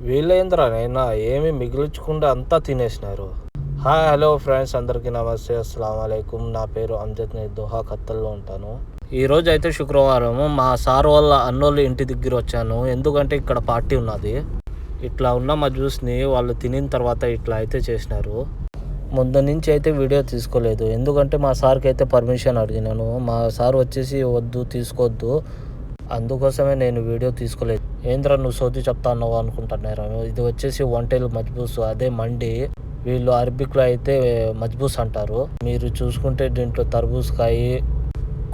వీళ్ళేంద్రా నైనా ఏమి మిగిల్చకుండా అంతా తినేసినారు. హాయ్ హలో ఫ్రెండ్స్, అందరికీ నమస్తే, అస్సలాము అలైకుం. నా పేరు అంజద్, నేను దోహా ఖత్తర్లో ఉంటాను. ఈరోజు అయితే శుక్రవారం మా సార్ వాళ్ళ అన్నోళ్ళ ఇంటి దగ్గర వచ్చాను. ఎందుకంటే ఇక్కడ పార్టీ ఉన్నది. ఇట్లా ఉన్న మా జ్యూస్ని వాళ్ళు తినిన తర్వాత ఇట్లా అయితే చేసినారు. ముందు నుంచి అయితే వీడియో తీసుకోలేదు, ఎందుకంటే మా సార్కి అయితే పర్మిషన్ అడిగినాను. మా సార్ వచ్చేసి వద్దు, తీసుకోవద్దు, అందుకోసమే నేను వీడియో తీసుకోలేదు. ఏంద్రా నువ్వు సోది చెప్తా అన్నావు అనుకుంటున్నారు. ఇది వచ్చేసి వంటలు మజ్బూస్, అదే మండి. వీళ్ళు అరబిక్లో అయితే మజ్బూస్ అంటారు. మీరు చూసుకుంటే దీంట్లో తర్బూజకాయ,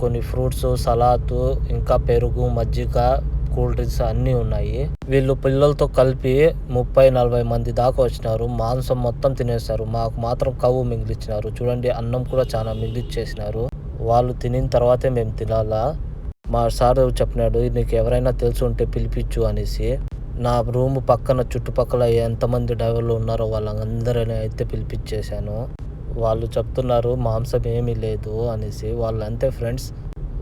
కొన్ని ఫ్రూట్స్, సలాతు, ఇంకా పెరుగు, మజ్జిగ, కూల్ డ్రింక్స్ అన్నీ ఉన్నాయి. వీళ్ళు పిల్లలతో కలిపి 30-40 మంది దాకా వచ్చినారు. మాంసం మొత్తం తినేస్తారు. మాకు మాత్రం కవ్వు మిగిలిచ్చినారు. చూడండి, అన్నం కూడా చాలా మిగిలిచ్చేసినారు. వాళ్ళు తినిన తర్వాతే మేము తినాలా. మా సార్ చెప్పినాడు, నీకు ఎవరైనా తెలిసి ఉంటే పిలిపించు అనేసి. నా రూమ్ పక్కన చుట్టుపక్కల ఎంతమంది డ్రైవర్లు ఉన్నారో వాళ్ళందరినీ అయితే పిలిపించేశాను. వాళ్ళు చెప్తున్నారు మాంసం ఏమీ లేదు అనేసి. వాళ్ళు అంతే ఫ్రెండ్స్,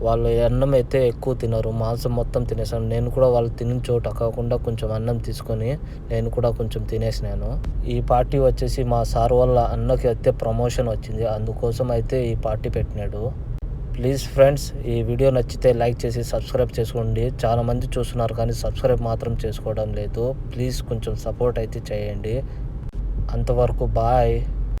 వాళ్ళు అన్నం అయితే ఎక్కువ తినరు, మాంసం మొత్తం తినేసాను. నేను కూడా వాళ్ళు తిని చోట కాకుండా కొంచెం అన్నం తీసుకొని నేను కూడా కొంచెం తినేసినాను. ఈ పార్టీ వచ్చేసి మా సార్ వాళ్ళ అన్నకి అయితే ప్రమోషన్ వచ్చింది, అందుకోసం అయితే ఈ పార్టీ పెట్టినాడు. ప్లీజ్ ఫ్రెండ్స్, ఈ వీడియో నచ్చితే లైక్ చేసి సబ్స్క్రైబ్ చేసుకోండి. చాలామంది చూస్తున్నారు కానీ సబ్స్క్రైబ్ మాత్రం చేసుకోవడం లేదు. ప్లీజ్ కొంచెం సపోర్ట్ అయితే చేయండి. అంతవరకు బాయ్.